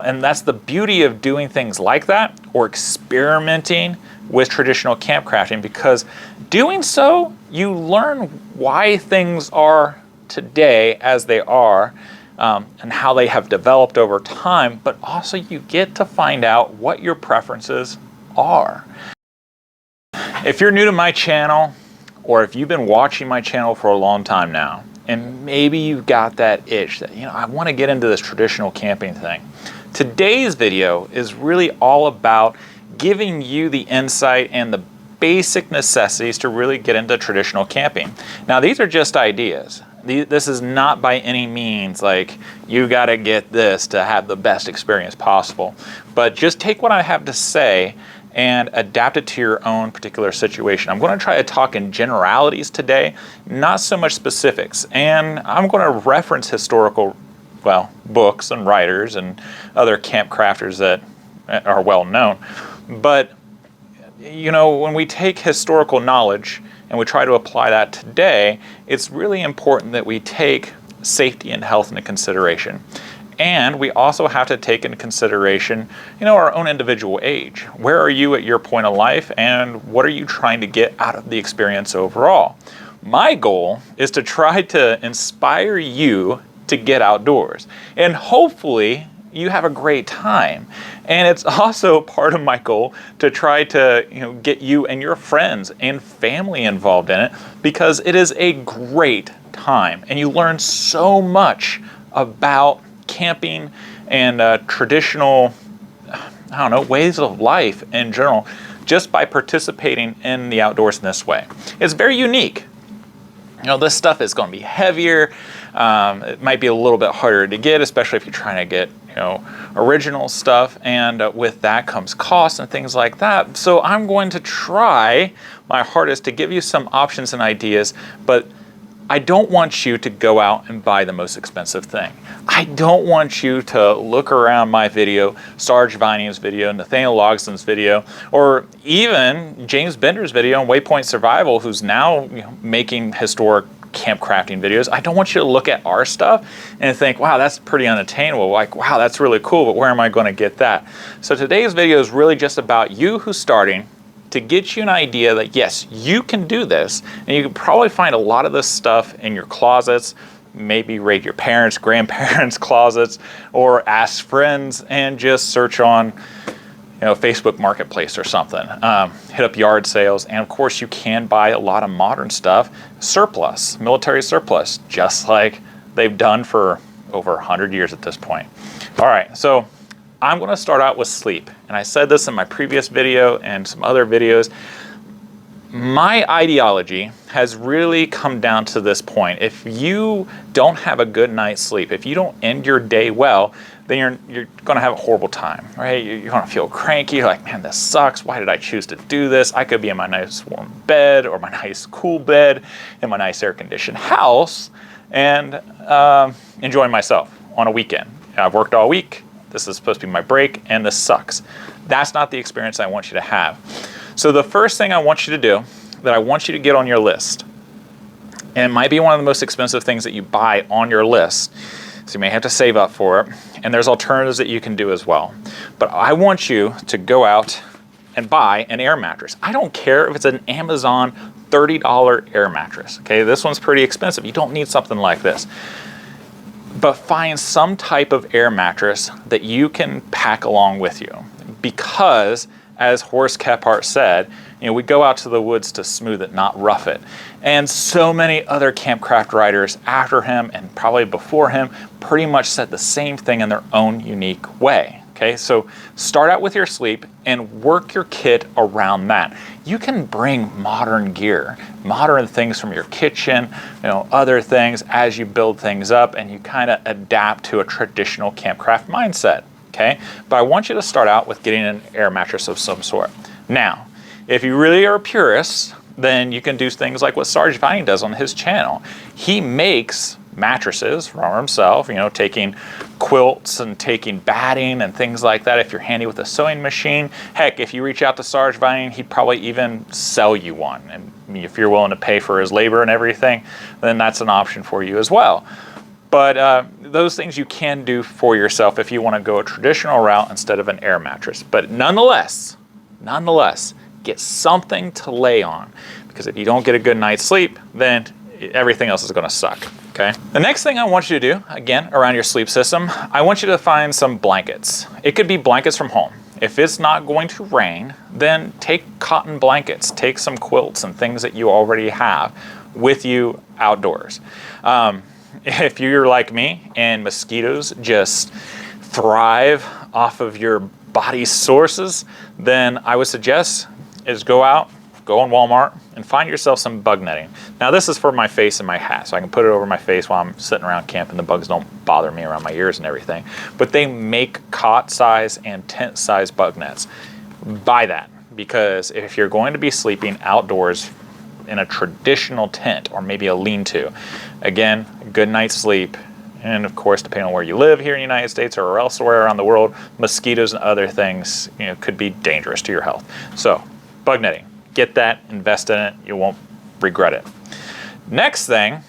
And that's the beauty of doing things like that or experimenting with traditional camp crafting, because doing so, you learn why things are today as they are and how they have developed over time, but also you get to find out what your preferences are. If you're new to my channel, or if you've been watching my channel for a long time now, and maybe you've got that itch that, I want to get into this traditional camping thing, today's video is really all about giving you the insight and the basic necessities to really get into traditional camping. Now, these are just ideas. This is not by any means like you got to get this to have the best experience possible, but just take what I have to say and adapt it to your own particular situation. I'm going to try to talk in generalities today, not so much specifics, and I'm going to reference historical books and writers and other camp crafters that are well known. But, when we take historical knowledge and we try to apply that today, it's really important that we take safety and health into consideration. And we also have to take into consideration, our own individual age. Where are you at your point of life, and what are you trying to get out of the experience overall? My goal is to try to inspire you to get outdoors, and hopefully you have a great time. And it's also part of my goal to try to get you and your friends and family involved in it, because it is a great time and you learn so much about camping and traditional ways of life in general just by participating in the outdoors in this way. It's very unique. This stuff is going to be heavier. It might be a little bit harder to get, especially if you're trying to get, original stuff. And with that comes costs and things like that. So I'm going to try my hardest to give you some options and ideas, but I don't want you to go out and buy the most expensive thing. I don't want you to look around my video, Sarge Vining's video, Nathaniel Logson's video, or even James Bender's video on Waypoint Survival, who's now making historic camp crafting videos. I don't want you to look at our stuff and think, wow, that's pretty unattainable. Like, wow, that's really cool, but where am I going to get that? So today's video is really just about you who's starting, to get you an idea that yes, you can do this, and you can probably find a lot of this stuff in your closets, maybe raid your parents, grandparents' closets, or ask friends and just search on Facebook Marketplace or something. Hit up yard sales, and of course you can buy a lot of modern stuff, surplus, military surplus, just like they've done for over 100 years at this point. All right, so I'm going to start out with sleep, and I said this in my previous video and some other videos. My ideology has really come down to this point. If you don't have a good night's sleep, if you don't end your day well, then you're going to have a horrible time, right? You're going to feel cranky. You're like, man, this sucks. Why did I choose to do this? I could be in my nice warm bed or my nice cool bed in my nice air-conditioned house and enjoying myself on a weekend. I've worked all week. This is supposed to be my break, and this sucks. That's not the experience I want you to have. So the first thing I want you to do, that I want you to get on your list, and it might be one of the most expensive things that you buy on your list, so you may have to save up for it, and there's alternatives that you can do as well. But I want you to go out and buy an air mattress. I don't care if it's an Amazon $30 air mattress, okay? This one's pretty expensive. You don't need something like this. But find some type of air mattress that you can pack along with you, because as Horace Kephart said, we go out to the woods to smooth it, not rough it. And so many other campcraft writers after him and probably before him pretty much said the same thing in their own unique way. Okay, so start out with your sleep and work your kit around that. You can bring modern gear, modern things from your kitchen, other things as you build things up, and you kind of adapt to a traditional campcraft mindset. Okay, but I want you to start out with getting an air mattress of some sort. Now, if you really are a purist, then you can do things like what Sarge Vining does on his channel. He makes mattresses for himself, taking quilts and taking batting and things like that. If you're handy with a sewing machine, heck, if you reach out to Sarge Vining, he'd probably even sell you one. And if you're willing to pay for his labor and everything, then that's an option for you as well. But those things you can do for yourself if you want to go a traditional route instead of an air mattress. But nonetheless, get something to lay on, because if you don't get a good night's sleep, then everything else is going to suck. Okay. The next thing I want you to do, again, around your sleep system, I want you to find some blankets. It could be blankets from home. If it's not going to rain, then take cotton blankets, take some quilts and things that you already have with you outdoors. If you're like me and mosquitoes just thrive off of your body's sources, then I would suggest is go on Walmart and find yourself some bug netting. Now this is for my face and my hat, so I can put it over my face while I'm sitting around camping. The bugs don't bother me around my ears and everything. But they make cot size and tent size bug nets. Buy that, because if you're going to be sleeping outdoors in a traditional tent or maybe a lean-to, again, good night's sleep. And of course, depending on where you live here in the United States or elsewhere around the world, mosquitoes and other things, could be dangerous to your health. So bug netting, get that, invest in it, you won't regret it. Next thing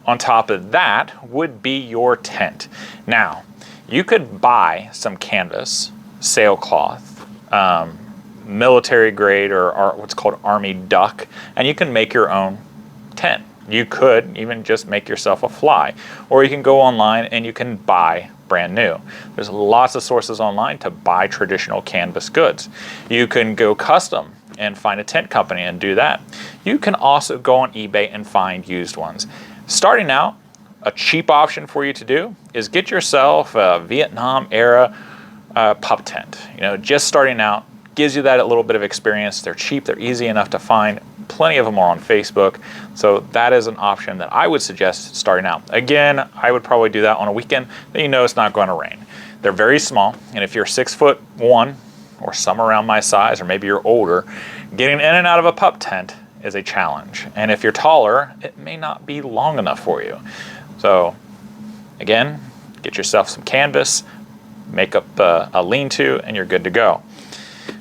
on top of that would be your tent. Now, you could buy some canvas, sailcloth, military grade or what's called Army duck, and you can make your own tent. You could even just make yourself a fly, or you can go online and you can buy brand new. There's lots of sources online to buy traditional canvas goods. You can go custom and find a tent company and do that. You can also go on eBay and find used ones. Starting out, a cheap option for you to do is get yourself a Vietnam era pup tent. Just starting out gives you that a little bit of experience. They're cheap, they're easy enough to find. Plenty of them are on Facebook. So that is an option that I would suggest starting out. Again, I would probably do that on a weekend that it's not going to rain. They're very small, and if you're 6'1" or some around my size, or maybe you're older, getting in and out of a pup tent is a challenge. And if you're taller, it may not be long enough for you. So again, get yourself some canvas, make up a lean-to, and you're good to go.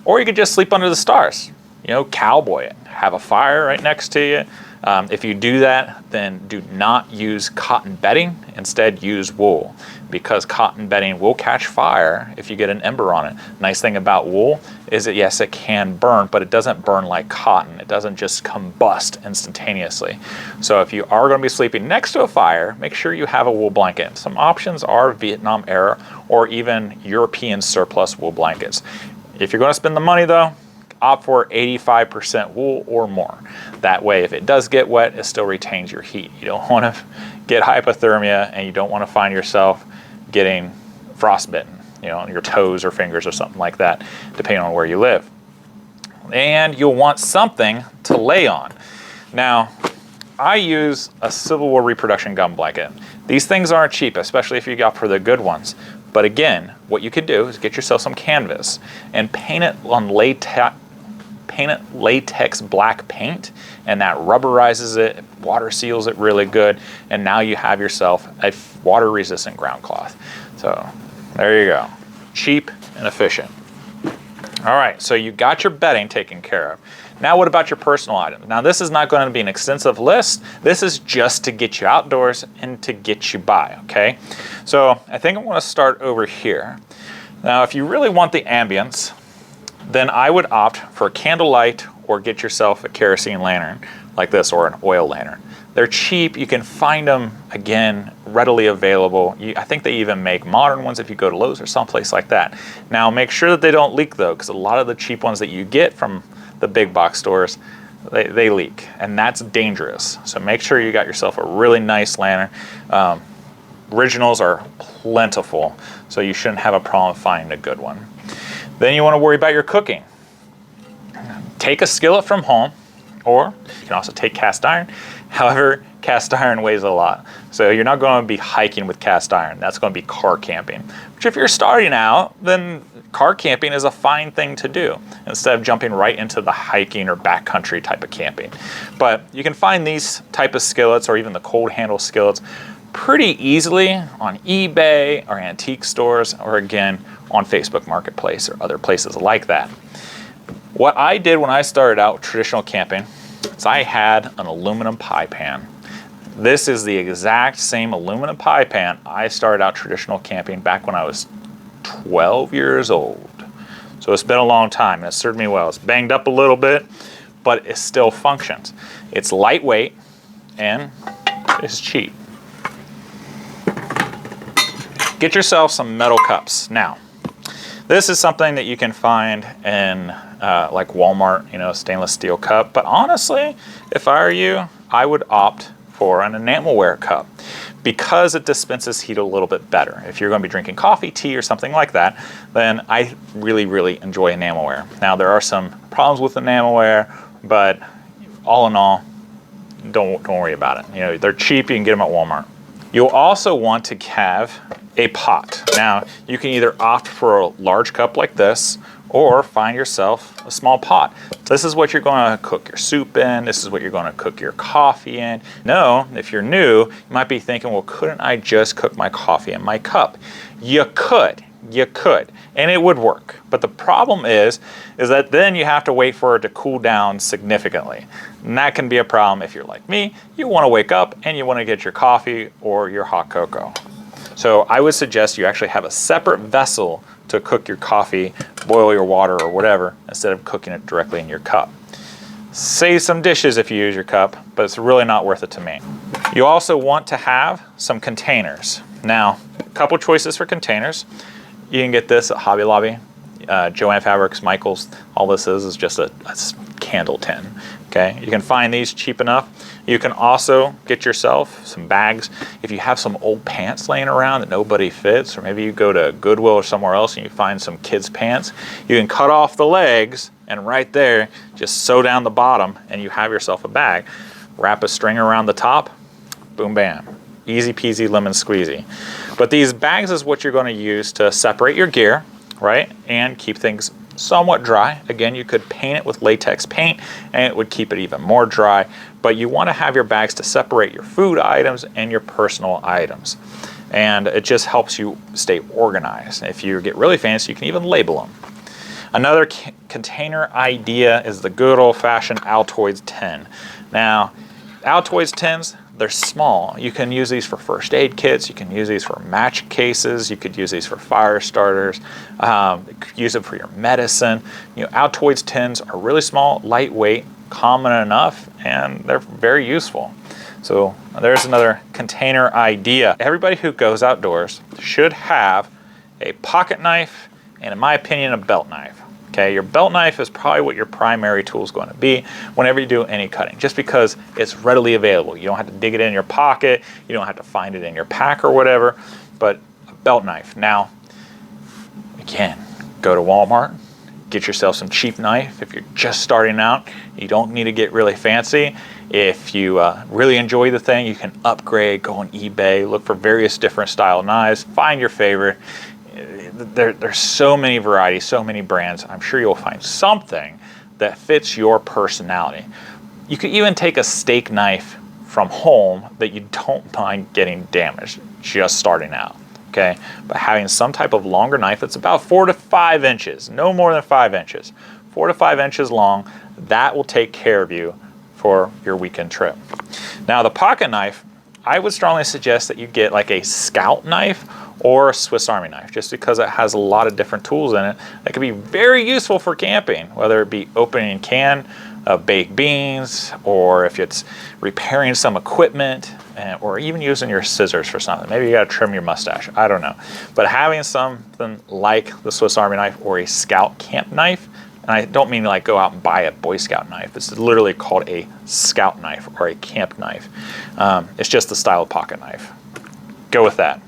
Or you could just sleep under the stars, cowboy it, have a fire right next to you. If you do that, then do not use cotton bedding. Instead, use wool, because cotton bedding will catch fire if you get an ember on it. Nice thing about wool is that, yes, it can burn, but it doesn't burn like cotton. It doesn't just combust instantaneously. So if you are going to be sleeping next to a fire, make sure you have a wool blanket. Some options are Vietnam era or even European surplus wool blankets. If you're going to spend the money, though, opt for 85% wool or more. That way, if it does get wet, it still retains your heat. You don't want to get hypothermia, and you don't want to find yourself getting frostbitten, on your toes or fingers or something like that, depending on where you live. And you'll want something to lay on. Now, I use a Civil War reproduction gum blanket. These things aren't cheap, especially if you got for the good ones. But again, what you could do is get yourself some canvas and paint it latex black paint, and that rubberizes it, water seals it really good, and now you have yourself a water resistant ground cloth. So there you go, cheap and efficient. All right, so you got your bedding taken care of. Now what about your personal items? Now this is not going to be an extensive list. This is just to get you outdoors and to get you by, okay? So I think I'm going to start over here. Now if you really want the ambience, then I would opt for candlelight or get yourself a kerosene lantern like this, or an oil lantern. They're cheap. You can find them, again, readily available. I think they even make modern ones if you go to Lowe's or someplace like that. Now make sure that they don't leak though, because a lot of the cheap ones that you get from the big box stores, they leak, and that's dangerous. So make sure you got yourself a really nice lantern. Originals are plentiful, so you shouldn't have a problem finding a good one. Then you want to worry about your cooking. Take a skillet from home, or you can also take cast iron. However, cast iron weighs a lot, so you're not going to be hiking with cast iron. That's going to be car camping. Which if you're starting out, then car camping is a fine thing to do instead of jumping right into the hiking or backcountry type of camping. But you can find these type of skillets, or even the cold handle skillets, pretty easily on eBay or antique stores, or again on Facebook Marketplace or other places like that. What I did when I started out with traditional camping is I had an aluminum pie pan. This is the exact same aluminum pie pan I started out traditional camping back when I was 12 years old. So it's been a long time and it served me well. It's banged up a little bit, but it still functions. It's lightweight and it's cheap. Get yourself some metal cups. Now, this is something that you can find in like Walmart, you know, stainless steel cup. But honestly, if I were you, I would opt for an enamelware cup because it dispenses heat a little bit better. If you're going to be drinking coffee, tea, or something like that, then I really, really enjoy enamelware. Now, there are some problems with enamelware, but all in all, don't worry about it. You know, they're cheap. You can get them at Walmart. You'll also want to have a pot. Now, you can either opt for a large cup like this or find yourself a small pot. This is what you're going to cook your soup in. This is what you're going to cook your coffee in. No, if you're new, you might be thinking, well, couldn't I just cook my coffee in my cup? You could, and it would work. But the problem is that then you have to wait for it to cool down significantly. And that can be a problem if you're like me. You want to wake up and you want to get your coffee or your hot cocoa. So I would suggest you actually have a separate vessel to cook your coffee, boil your water or whatever, instead of cooking it directly in your cup. Save some dishes if you use your cup, but it's really not worth it to me. You also want to have some containers. Now, a couple choices for containers. You can get this at Hobby Lobby, Joann Fabrics, Michaels. All this is just a candle tin. Okay, you can find these cheap enough. You can also get yourself some bags. If you have some old pants laying around that nobody fits, or maybe you go to Goodwill or somewhere else and you find some kids' pants, you can cut off the legs and right there, just sew down the bottom and you have yourself a bag. Wrap a string around the top, boom, bam. Easy peasy lemon squeezy. But these bags is what you're going to use to separate your gear, right? And keep things somewhat dry. Again, you could paint it with latex paint and it would keep it even more dry, but you want to have your bags to separate your food items and your personal items. And it just helps you stay organized. If you get really fancy, you can even label them. Another container idea is the good old-fashioned Altoids tin. Now, Altoids tins, they're small. You can use these for first aid kits. You can use these for match cases. You could use these for fire starters. You could use them for your medicine. You know, Altoids tins are really small, lightweight, common enough, and they're very useful. So there's another container idea. Everybody who goes outdoors should have a pocket knife and, in my opinion, a belt knife. Okay, your belt knife is probably what your primary tool is going to be whenever you do any cutting, just because it's readily available. You don't have to dig it in your pocket, you don't have to find it in your pack or whatever, but a belt knife. Now, again, go to Walmart, get yourself some cheap knife. If you're just starting out, you don't need to get really fancy. If you really enjoy the thing, you can upgrade, go on eBay, look for various different style knives, find your favorite. There's so many varieties, so many brands. I'm sure you'll find something that fits your personality. You could even take a steak knife from home that you don't mind getting damaged just starting out, okay? But having some type of longer knife that's about 4 to 5 inches, no more than 5 inches, 4 to 5 inches long, that will take care of you for your weekend trip. Now, the pocket knife, I would strongly suggest that you get like a Scout knife or a Swiss Army knife, just because it has a lot of different tools in it that can be very useful for camping, whether it be opening a can of baked beans, or if it's repairing some equipment, or even using your scissors for something. Maybe you gotta trim your mustache, I don't know. But having something like the Swiss Army knife or a Scout camp knife, and I don't mean like go out and buy a Boy Scout knife, it's literally called a Scout knife or a camp knife. It's just the style of pocket knife. Go with that.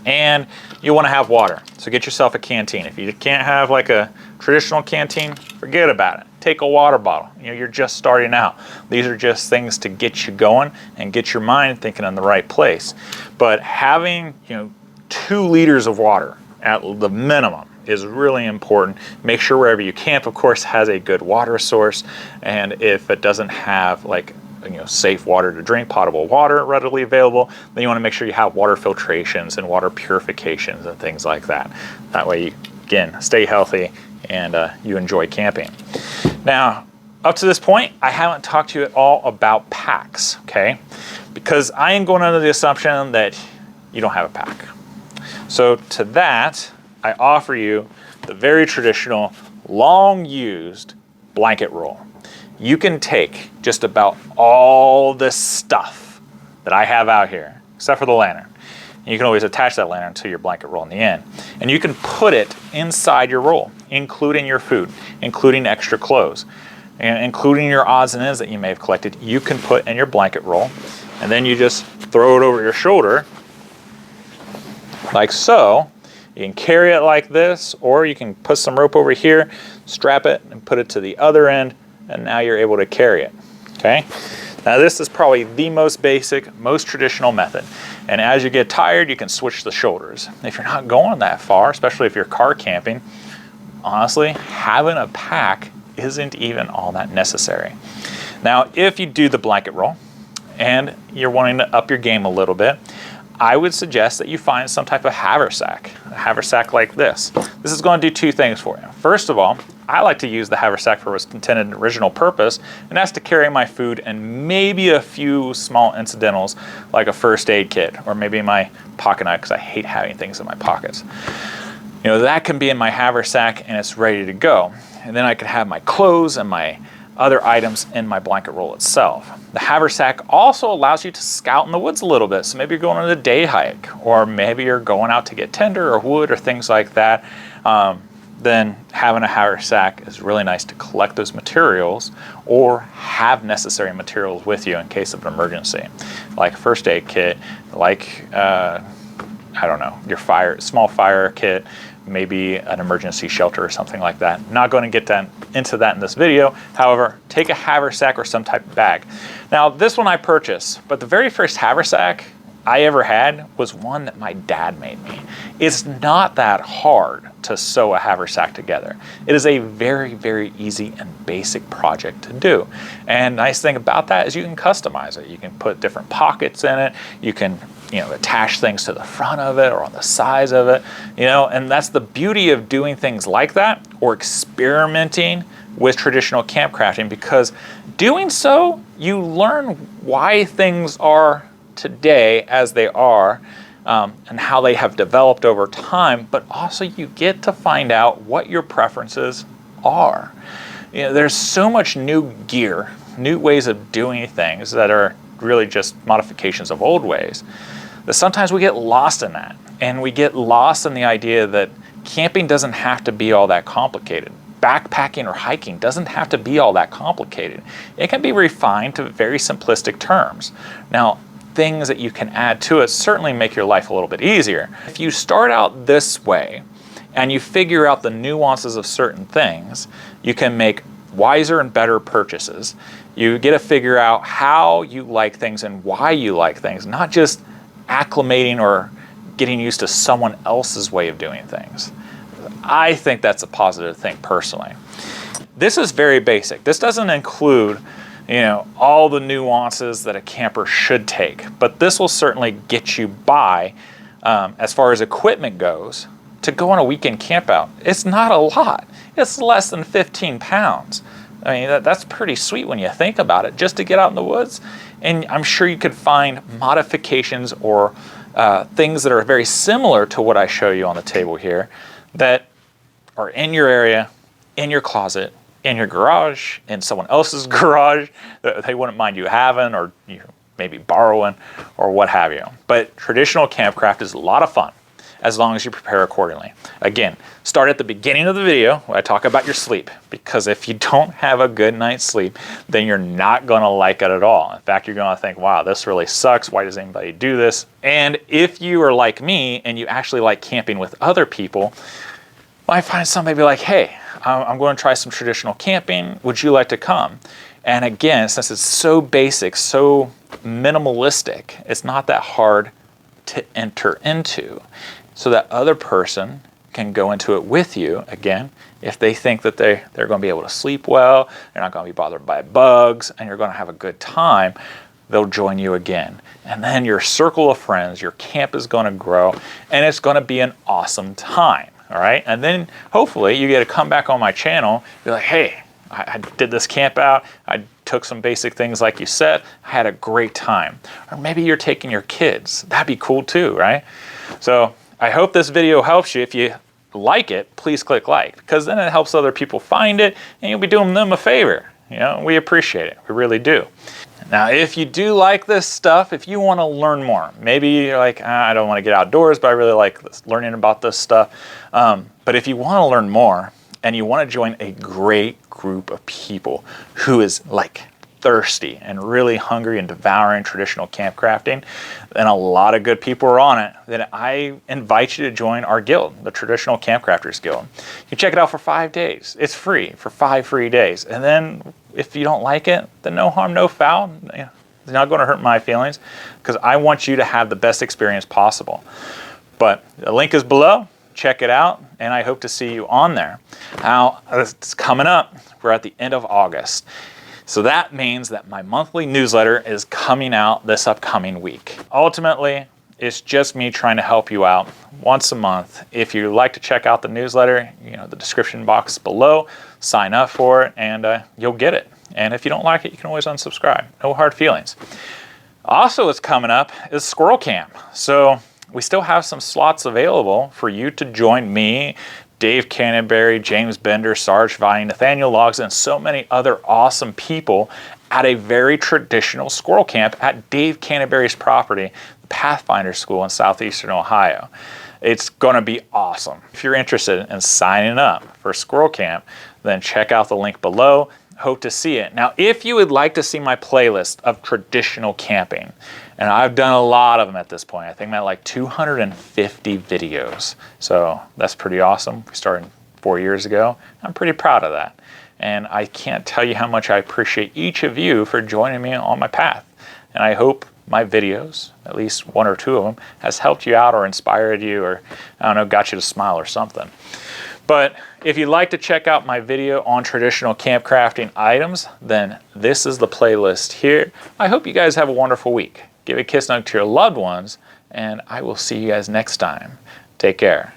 And you want to have water, so get yourself a canteen. If you can't have like a traditional canteen, forget about it. Take a water bottle. You know, you're just starting out. These are just things to get you going and get your mind thinking in the right place. But having, 2 liters of water at the minimum is really important. Make sure wherever you camp, of course, has a good water source. And if it doesn't have like safe water to drink, potable water readily available, then you want to make sure you have water filtrations and water purifications and things like that. That way you, again, stay healthy and you enjoy camping. Now, up to this point, I haven't talked to you at all about packs, okay? because I am going under the assumption that you don't have a pack. So to that, I offer you the very traditional, long used blanket roll. You can take just about all this stuff that I have out here, except for the lantern. And you can always attach that lantern to your blanket roll in the end. And you can put it inside your roll, including your food, including extra clothes, and including your odds and ends that you may have collected. You can put in your blanket roll, and then you just throw it over your shoulder, like so. You can carry it like this, or you can put some rope over here, strap it, and put it to the other end, and now you're able to carry it, okay? Now this is probably the most basic, most traditional method. And as you get tired, you can switch the shoulders. If you're not going that far, especially if you're car camping, honestly, having a pack isn't even all that necessary. Now, if you do the blanket roll and you're wanting to up your game a little bit, I would suggest that you find some type of haversack, a haversack like this. This is going to do two things for you. First of all, I like to use the haversack for its intended original purpose, and that's to carry my food and maybe a few small incidentals like a first aid kit or maybe my pocket knife, because I hate having things in my pockets. You know, that can be in my haversack and it's ready to go. And then I could have my clothes and my other items in my blanket roll itself. The haversack also allows you to scout in the woods a little bit. So maybe you're going on a day hike, or maybe you're going out to get tinder or wood or things like that. Then having a haversack is really nice to collect those materials or have necessary materials with you in case of an emergency, like a first aid kit, like I don't know, your small fire kit, maybe an emergency shelter or something like that. Not going to get into that in this video. However, take a haversack or some type of bag. Now, this one I purchased, but the very first haversack I ever had was one that my dad made me. It's not that hard to sew a haversack together. It is a very, very easy and basic project to do. And nice thing about that is you can customize it. You can put different pockets in it. You can, you know, attach things to the front of it or on the sides of it, you know, and that's the beauty of doing things like that or experimenting with traditional camp crafting, because doing so, you learn why things are today as they are, and how they have developed over time, but also you get to find out what your preferences are. You know, there's so much new gear, new ways of doing things that are really just modifications of old ways, that sometimes we get lost in that. And we get lost in the idea that camping doesn't have to be all that complicated. Backpacking or hiking doesn't have to be all that complicated. It can be refined to very simplistic terms. Now, things that you can add to it certainly make your life a little bit easier. If you start out this way and you figure out the nuances of certain things, you can make wiser and better purchases. You get to figure out how you like things and why you like things, not just acclimating or getting used to someone else's way of doing things. I think that's a positive thing personally. This is very basic. This doesn't include, you know, all the nuances that a camper should take, but this will certainly get you by as far as equipment goes to go on a weekend camp out. It's not a lot. It's less than 15 pounds. I mean, that's pretty sweet when you think about it, just to get out in the woods. And I'm sure you could find modifications or things that are very similar to what I show you on the table here that are in your area, in your closet, in your garage, in someone else's garage that they wouldn't mind you having or you maybe borrowing or what have you. But traditional campcraft is a lot of fun as long as you prepare accordingly. Again, start at the beginning of the video when I talk about your sleep, because if you don't have a good night's sleep, then you're not gonna like it at all. In fact, you're gonna think, wow, this really sucks. Why does anybody do this? And if you are like me and you actually like camping with other people, I find somebody be like, hey, I'm going to try some traditional camping. Would you like to come? And again, since it's so basic, so minimalistic, it's not that hard to enter into. So that other person can go into it with you, again, if they think that they're going to be able to sleep well, they're not going to be bothered by bugs, and you're going to have a good time, they'll join you again. And then your circle of friends, your camp is going to grow, and it's going to be an awesome time. All right, and then hopefully you get to come back on my channel, be like, hey, I did this camp out, I took some basic things like you said, had a great time. Or maybe you're taking your kids. That'd be cool too, right? So I hope this video helps you. If you like it, please click like, because then it helps other people find it and you'll be doing them a favor. You know, we appreciate it. We really do. Now, if you do like this stuff, if you want to learn more, maybe you're like, I don't want to get outdoors, but I really like learning about this stuff. But if you want to learn more and you want to join a great group of people who is like thirsty and really hungry and devouring traditional camp crafting, and a lot of good people are on it, then I invite you to join our guild, the Traditional Camp Crafters Guild. You check it out for 5 days. It's free for 5 free days. And then if you don't like it, then no harm, no foul. It's not going to hurt my feelings, because I want you to have the best experience possible. But the link is below. Check it out, and I hope to see you on there. Now, it's coming up. We're at the end of August. So that means that my monthly newsletter is coming out this upcoming week. Ultimately, it's just me trying to help you out once a month. If you like to check out the newsletter, the description box below, sign up for it, and you'll get it. And if you don't like it, you can always unsubscribe. No hard feelings. Also, what's coming up is Squirrel Camp. So we still have some slots available for you to join me, Dave Canterbury, James Bender, Sarge Vine, Nathaniel Logs, and so many other awesome people at a very traditional squirrel camp at Dave Canterbury's property, the Pathfinder School in southeastern Ohio. It's going to be awesome. If you're interested in signing up for Squirrel Camp, then check out the link below. Hope to see it. Now, if you would like to see my playlist of traditional camping, and I've done a lot of them at this point. I think I'm at like 250 videos. So that's pretty awesome. We started 4 years ago. I'm pretty proud of that. And I can't tell you how much I appreciate each of you for joining me on my path. And I hope my videos, at least 1 or 2 of them, has helped you out or inspired you or, I don't know, got you to smile or something. But if you'd like to check out my video on traditional camp crafting items, then this is the playlist here. I hope you guys have a wonderful week. Give a kiss and hug to your loved ones, and I will see you guys next time. Take care.